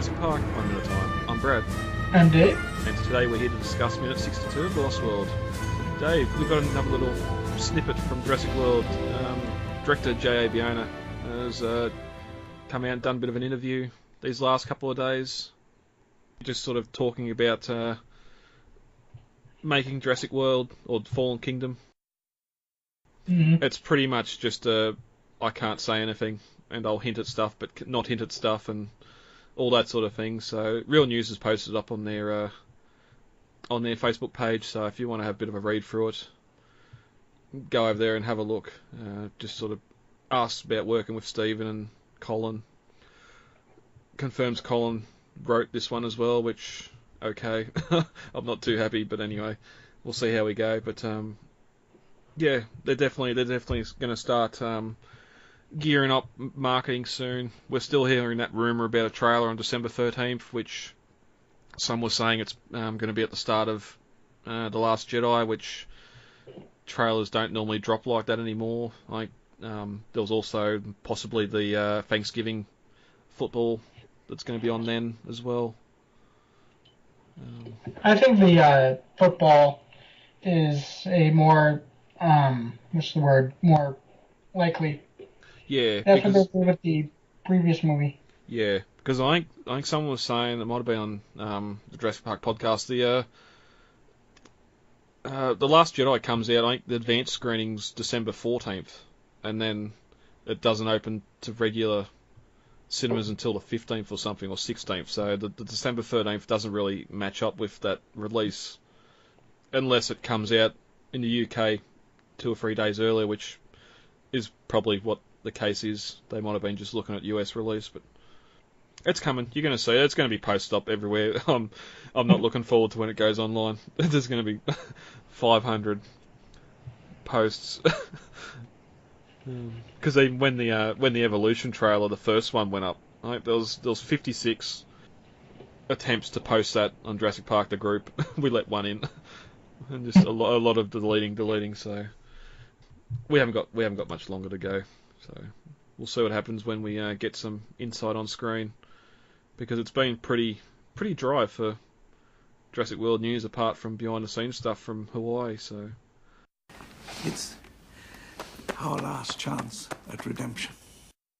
Jurassic Park, 1 minute time. I'm Brad. And Dave. And today we're here to discuss minute 62 of The Lost World. Dave, we've got another little snippet from Jurassic World. Director J.A. Biona has come out and done a bit of an interview these last couple of days. Just sort of talking about making Jurassic World, or Fallen Kingdom. Mm-hmm. It's pretty much just I can't say anything, and I'll hint at stuff, but not hint at stuff, and all that sort of thing. So Real News has posted up on their Facebook page, so if you want to have a bit of a read through it, go over there and have a look. Just sort of asks about working with Stephen and Colin. Confirms Colin wrote this one as well, which, okay, I'm not too happy, but anyway, we'll see how we go. But yeah, they're definitely going to start gearing up marketing soon. We're still hearing that rumour about a trailer on December 13th, which some were saying it's going to be at the start of The Last Jedi, which trailers don't normally drop like that anymore. Like there was also possibly the Thanksgiving football that's going to be on then as well. I think the football is a more, more likely. Yeah, that's what they did with the previous movie. Yeah, because I think someone was saying, it might have been on the Jurassic Park podcast, the Last Jedi comes out, I think the advanced screening's December 14th, and then it doesn't open to regular cinemas until the 15th or something, or 16th, so the December 13th doesn't really match up with that release, unless it comes out in the UK 2 or 3 days earlier, which is probably what the case is. They might have been just looking at US release, but it's coming. You're going to see it. It's going to be posted up everywhere. I'm not looking forward to when it goes online. There's going to be 500 posts. Because when the Evolution trailer, the first one, went up, right, there was 56 attempts to post that on Jurassic Park the group. We let one in, and just a lot of deleting. So we haven't got much longer to go. So we'll see what happens when we get some insight on screen, because it's been pretty dry for Jurassic World news, apart from behind the scenes stuff from Hawaii. So it's our last chance at redemption.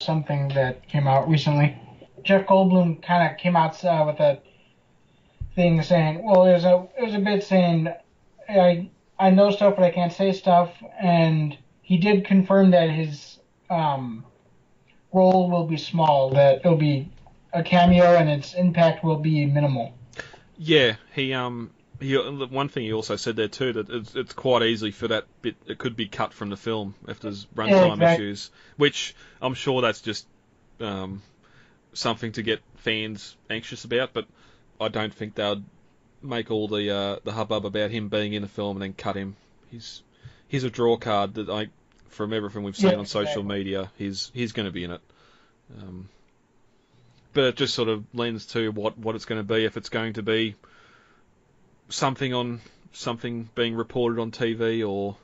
Something that came out recently. Jeff Goldblum kind of came out with a thing saying, well, there's a bit saying, I know stuff, but I can't say stuff, and he did confirm that his role will be small, that it'll be a cameo and its impact will be minimal. Yeah, he one thing he also said there too, that it's quite easy for that bit, it could be cut from the film if there's runtime issues, which I'm sure that's just something to get fans anxious about, but I don't think they'd make all the hubbub about him being in the film and then cut him. He's a draw card that from everything we've seen on social media, he's going to be in it. But it just sort of lends to what it's going to be, if it's going to be something being reported on TV, or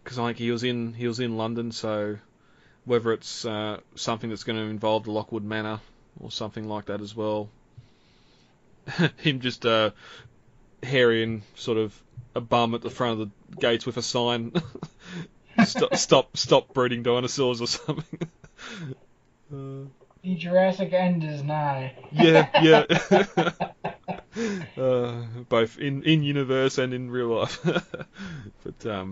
because I think he was in London, so whether it's something that's going to involve the Lockwood Manor or something like that as well. Him just harrying sort of a bum at the front of the gates with a sign, stop breeding dinosaurs or something. The Jurassic end is nigh. Yeah. Both in universe and in real life. But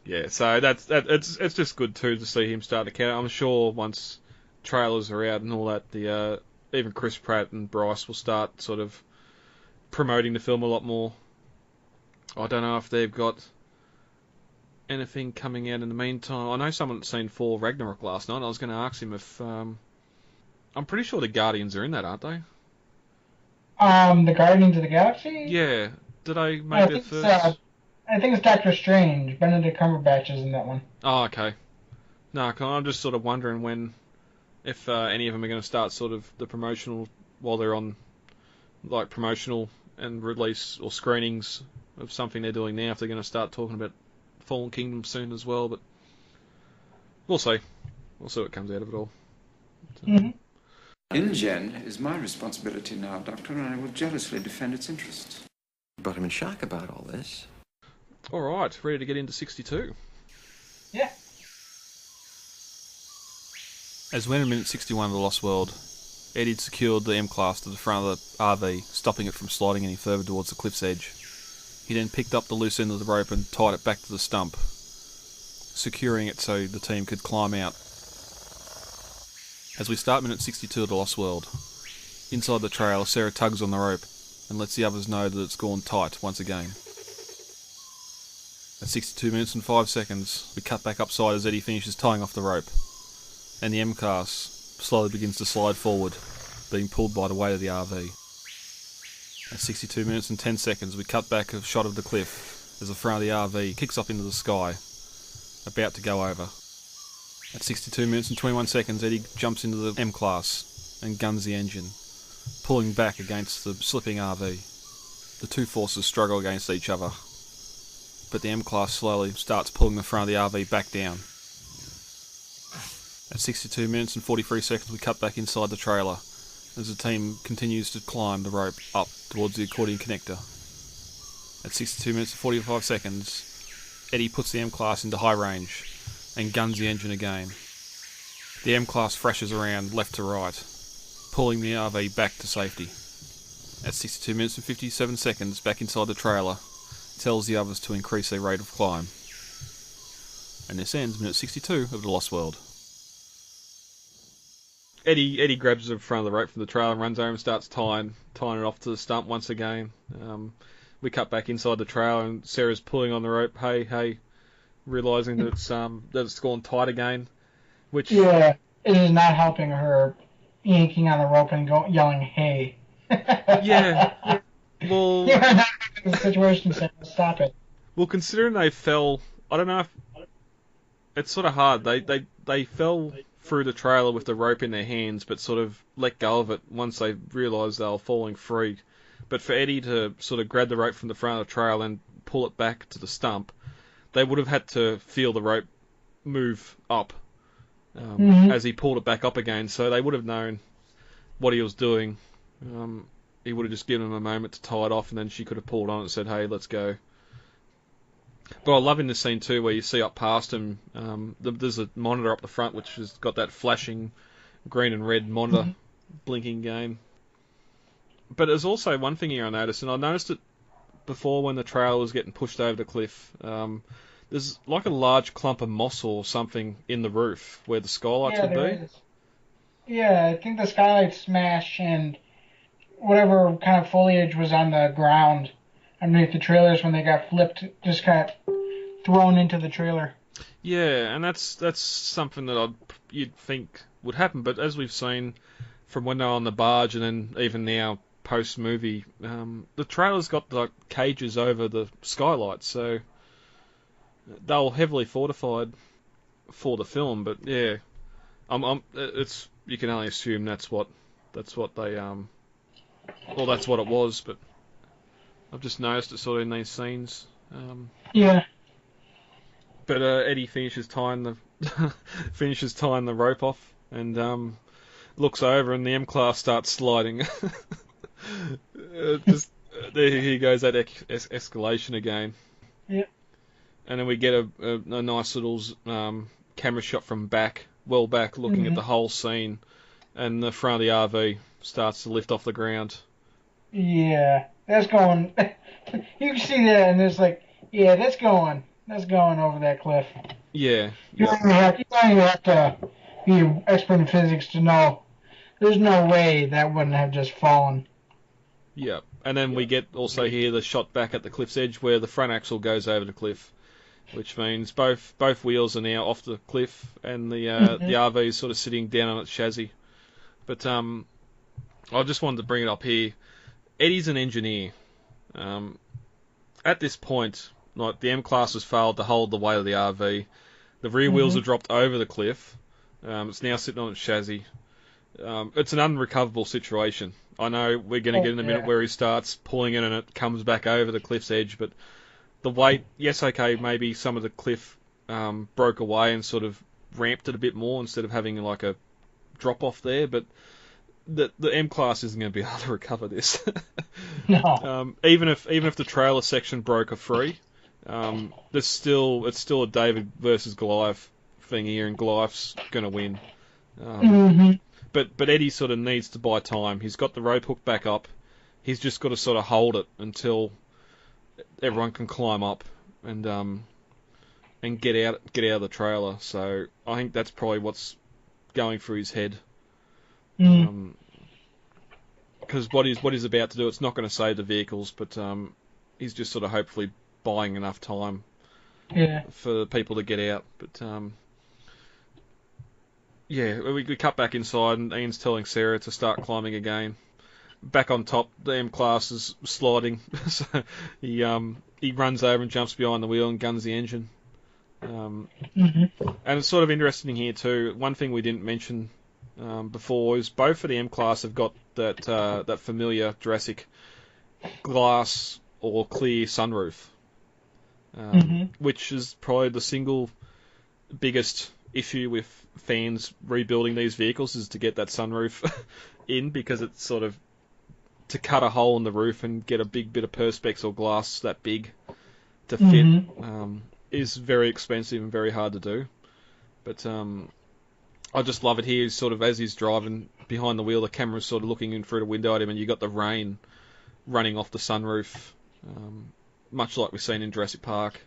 yeah, so it's just good too to see him start to count. I'm sure once trailers are out and all that, even Chris Pratt and Bryce will start sort of promoting the film a lot more. I don't know if they've got anything coming out in the meantime. I know someone had seen Thor Ragnarok last night. I was going to ask him if I'm pretty sure the Guardians are in that, aren't they? The Guardians of the Galaxy? Yeah. Did I make it first? I think it's Doctor Strange. Benedict Cumberbatch is in that one. Oh, okay. No, I'm just sort of wondering if any of them are going to start sort of the promotional, while they're on like promotional and release or screenings of something they're doing now, if they're going to start talking about Fallen Kingdom soon as well, but we'll see. We'll see what comes out of it all. Mm-hmm. InGen is my responsibility now, Doctor, and I will jealously defend its interests. But I'm in shock about all this. All right, ready to get into 62. Yeah. As we enter minute 61 of The Lost World, Eddie had secured the M-Class to the front of the RV, stopping it from sliding any further towards the cliff's edge. He then picked up the loose end of the rope and tied it back to the stump, securing it so the team could climb out. As we start minute 62 of The Lost World, inside the trailer, Sarah tugs on the rope and lets the others know that it's gone tight once again. At 62 minutes and 5 seconds, we cut back upside as Eddie finishes tying off the rope, and the M-Class slowly begins to slide forward, being pulled by the weight of the RV. At 62 minutes and 10 seconds, we cut back a shot of the cliff as the front of the RV kicks up into the sky, about to go over. At 62 minutes and 21 seconds, Eddie jumps into the M-Class and guns the engine, pulling back against the slipping RV. The two forces struggle against each other, but the M-Class slowly starts pulling the front of the RV back down. At 62 minutes and 43 seconds, we cut back inside the trailer as the team continues to climb the rope up towards the accordion connector. At 62 minutes and 45 seconds, Eddie puts the M-Class into high range and guns the engine again. The M-Class thrashes around left to right, pulling the RV back to safety. At 62 minutes and 57 seconds, back inside the trailer, tells the others to increase their rate of climb. And this ends minute 62 of The Lost World. Eddie grabs the front of the rope from the trailer and runs over and starts tying it off to the stump once again. We cut back inside the trailer and Sarah's pulling on the rope. Hey, realising that it's gone tight again. Which it is not helping her yanking on the rope and yelling, "Hey!" Yeah. Well, you're not in the situation, so stop it. Well, considering they fell, I don't know if it's sort of hard. They fell through the trailer with the rope in their hands, but sort of let go of it once they realised they were falling free. But for Eddie to sort of grab the rope from the front of the trailer and pull it back to the stump, they would have had to feel the rope move up as he pulled it back up again. So they would have known what he was doing. He would have just given him a moment to tie it off, and then she could have pulled on it and said, "Hey, let's go." But I love in this scene too, where you see up past him, there's a monitor up the front which has got that flashing green and red monitor blinking game. But there's also one thing here I noticed, and I noticed it before when the trailer was getting pushed over the cliff. There's like a large clump of moss or something in the roof where the skylights would be. Is. Yeah, I think the skylights smashed and whatever kind of foliage was on the ground underneath the trailers when they got flipped just got thrown into the trailer. Yeah, and that's something that you'd think would happen, but as we've seen from when they're on the barge and then even now post-movie, the trailer's got like cages over the skylights, so they were heavily fortified for the film. But yeah, it's you can only assume that's what they well, that's what it was, but I've just noticed it sort of in these scenes. Yeah. But Eddie finishes tying the rope off and looks over, and the M-Class starts sliding. There he goes, that escalation again. Yep. And then we get a nice little camera shot from well back, looking at the whole scene, and the front of the RV starts to lift off the ground. Yeah, that's going. You can see that, and it's like, yeah, that's going over that cliff. Yeah. You don't even have to be an expert in physics to know there's no way that wouldn't have just fallen. Yeah, and then we get also here the shot back at the cliff's edge where the front axle goes over the cliff, which means both wheels are now off the cliff, and the RV is sort of sitting down on its chassis. But I just wanted to bring it up here. Eddie's an engineer. At this point, like the M-Class has failed to hold the weight of the RV. The rear wheels are dropped over the cliff. It's now sitting on its chassis. It's an unrecoverable situation. I know we're going to get in a minute where he starts pulling it and it comes back over the cliff's edge, but the weight, yes, okay, maybe some of the cliff broke away and sort of ramped it a bit more instead of having like a drop off there, but the M-Class isn't going to be able to recover this. No. Even if the trailer section broke a free, it's still a David versus Goliath thing here, and Goliath's going to win. But Eddie sort of needs to buy time. He's got the rope hook back up. He's just got to sort of hold it until everyone can climb up and get out of the trailer. So I think that's probably what's going through his head. Because what he's about to do, it's not going to save the vehicles, but he's just sort of hopefully buying enough time for people to get out. But we cut back inside, and Ian's telling Sarah to start climbing again. Back on top, the M-Class is sliding, so he runs over and jumps behind the wheel and guns the engine. And it's sort of interesting here too. One thing we didn't mention before is both of the M-Class have got that familiar Jurassic glass or clear sunroof, which is probably the single biggest issue with fans rebuilding these vehicles, is to get that sunroof in, because it's sort of to cut a hole in the roof and get a big bit of perspex or glass that big to fit is very expensive and very hard to do. But I just love it here. Sort of as he's driving behind the wheel, the camera's sort of looking in through the window at him, and you got the rain running off the sunroof, much like we've seen in Jurassic Park.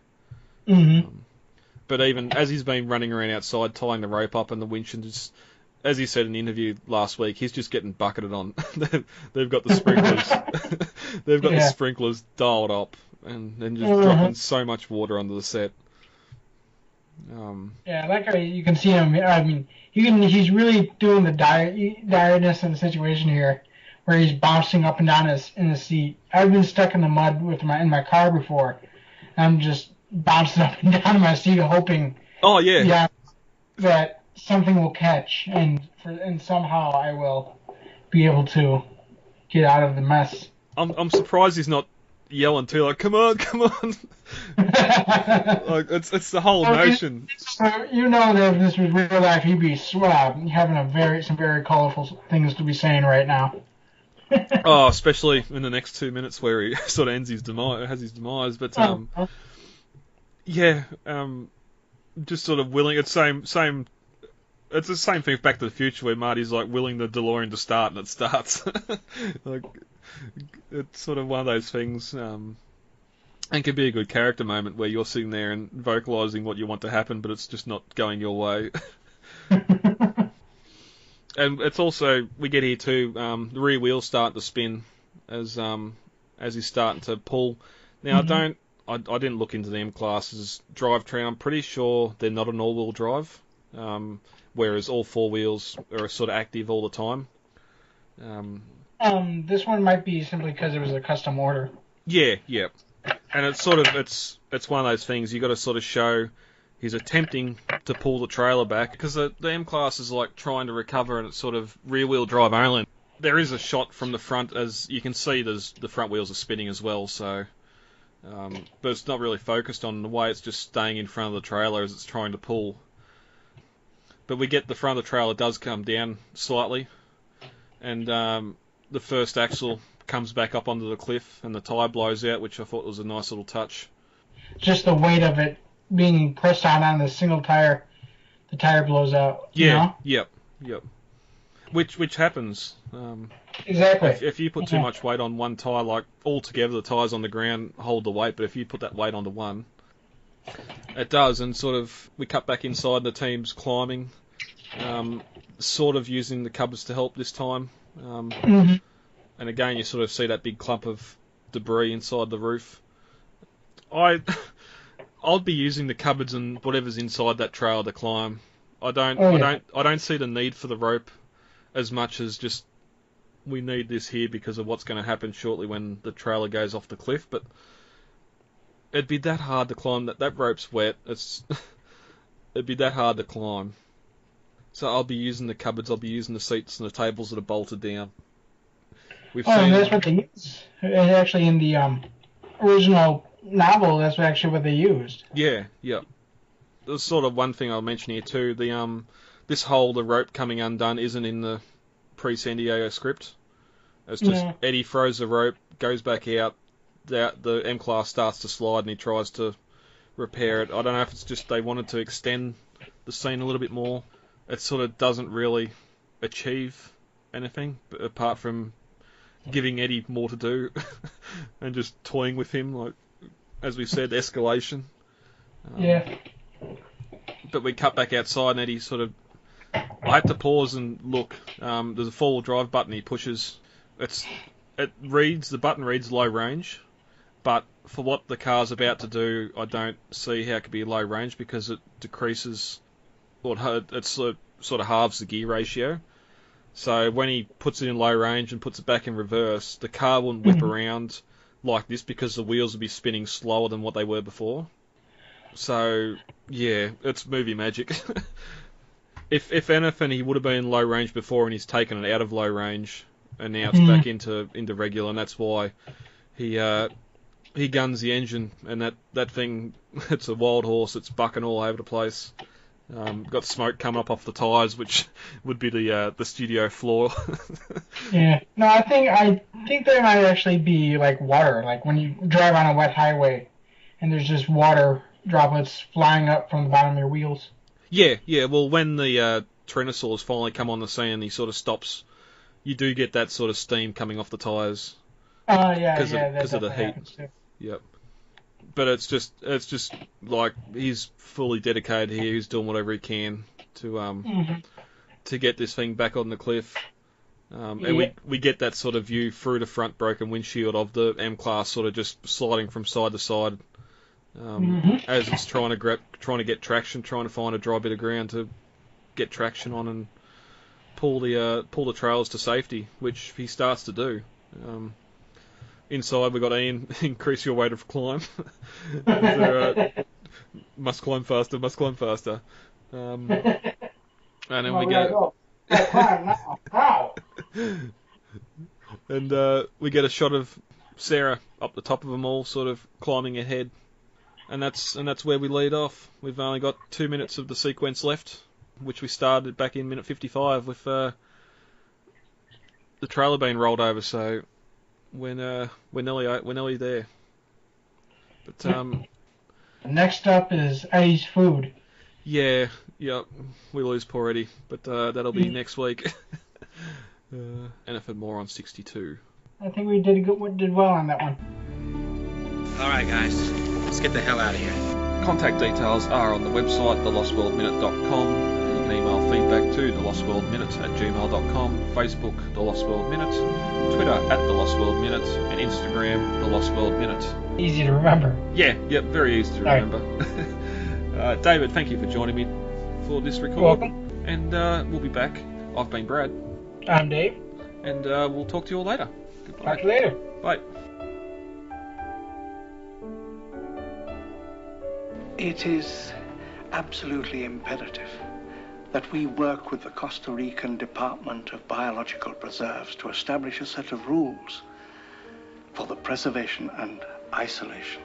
But even as he's been running around outside, tying the rope up and the winch, and just, as he said in the interview last week, he's just getting bucketed on. They've got the sprinklers, the sprinklers dialed up, and just dropping so much water onto the set. That guy, you can see him. I mean, he's really doing the direness of the situation here, where he's bouncing up and down in his seat. I've been stuck in the mud in my car before. I'm just bouncing up and down in my seat, hoping. That something will catch, and somehow I will be able to get out of the mess. I'm surprised he's not yelling too, like, come on. Like, it's the whole emotion. You know that if this was real life, he'd be having some very colorful things to be saying right now. Especially in the next 2 minutes where he sort of has his demise. But just sort of willing. It's same. It's the same thing with Back to the Future, where Marty's like willing the DeLorean to start, and it starts. Like, it's sort of one of those things, and can be a good character moment where you're sitting there and vocalising what you want to happen, but it's just not going your way. And it's also, we get here too, the rear wheels start to spin as he's starting to pull. Now, I didn't look into the M-Class's drivetrain. I'm pretty sure they're not an all-wheel drive, whereas all four wheels are sort of active all the time. This one might be simply because it was a custom order. Yeah. And it's sort of, it's one of those things you got to sort of show he's attempting to pull the trailer back, because the M-Class is like trying to recover, and it's sort of rear-wheel drive only. There is a shot from the front, as you can see the front wheels are spinning as well, so but it's not really focused on the way, it's just staying in front of the trailer as it's trying to pull. But we get the front of the trailer does come down slightly, and the first axle comes back up onto the cliff, and the tyre blows out, which I thought was a nice little touch. Just the weight of it being pressed on the single tire, the tire blows out. Yeah, you know? Yep. Which happens. Exactly. If you put too much weight on one tire, like all together the tires on the ground hold the weight, but if you put that weight onto one, it does. And sort of we cut back inside, the team's climbing, sort of using the cupboards to help this time. And again, you sort of see that big clump of debris inside the roof. I'll be using the cupboards and whatever's inside that trailer to climb. I don't see the need for the rope as much as just we need this here because of what's going to happen shortly when the trailer goes off the cliff. But it'd be that hard to climb. That rope's wet. It'd be that hard to climb. So I'll be using the cupboards. I'll be using the seats and the tables that are bolted down. And that's what they use. Actually, in the original novel, that's actually what they used. Yeah. There's sort of one thing I'll mention here too. The rope coming undone isn't in the pre-San Diego script. It's just Eddie throws the rope, goes back out, the M-Class starts to slide, and he tries to repair it. I don't know if it's just they wanted to extend the scene a little bit more. It sort of doesn't really achieve anything, apart from giving Eddie more to do and just toying with him, like, as we said, escalation. But we cut back outside, and Eddie sort of... I had to pause and look. There's a four-wheel drive button he pushes. The button reads low range, but for what the car's about to do, I don't see how it could be low range, because it decreases, or it sort of halves the gear ratio. So when he puts it in low range and puts it back in reverse, the car wouldn't whip around like this, because the wheels would be spinning slower than what they were before. So, yeah, it's movie magic. If anything, he would have been in low range before, and he's taken it out of low range, and now it's back into regular, and that's why he guns the engine, and that thing, it's a wild horse. It's bucking all over the place. Got smoke coming up off the tyres, which would be the studio floor. Yeah. No, I think there might actually be like water, like when you drive on a wet highway, and there's just water droplets flying up from the bottom of your wheels. Yeah. Well, when the Tyrannosaurs finally come on the scene and he sort of stops, you do get that sort of steam coming off the tyres. Because of the heat. Yep. But it's just like he's fully dedicated here. He's doing whatever he can to get this thing back on the cliff. And we get that sort of view through the front broken windshield of the M-Class, sort of just sliding from side to side. As it's trying to get traction, trying to find a dry bit of ground to get traction on and pull the trailers to safety, which he starts to do. Inside we got Ian, increase your rate of climb. Must climb faster. And then we get and we get a shot of Sarah up the top of them all, sort of climbing ahead. And that's where we lead off. We've only got 2 minutes of the sequence left, which we started back in minute 55 with the trailer being rolled over. So we're nearly there. But next up is Eddie's food. Yeah, we lose poor Eddie, but that'll be next week. Anything more on 62. I think we did well on that one. All right, guys. Let's get the hell out of here. Contact details are on the website, thelostworldminute.com. You can email feedback to thelostworldminute@gmail.com, Facebook, The Lost World Minute, Twitter @thelostworldminute, and Instagram, The Lost World Minute. Easy to remember. Yeah, very easy to remember. David, thank you for joining me for this record. Welcome. And we'll be back. I've been Brad. I'm Dave. And we'll talk to you all later. Goodbye. Talk to you later. Bye. It is absolutely imperative that we work with the Costa Rican Department of Biological Preserves to establish a set of rules for the preservation and isolation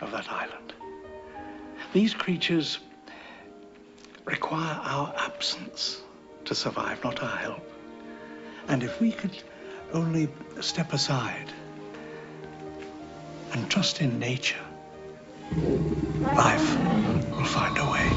of that island. These creatures require our absence to survive, not our help. And if we could only step aside and trust in nature, life will find a way.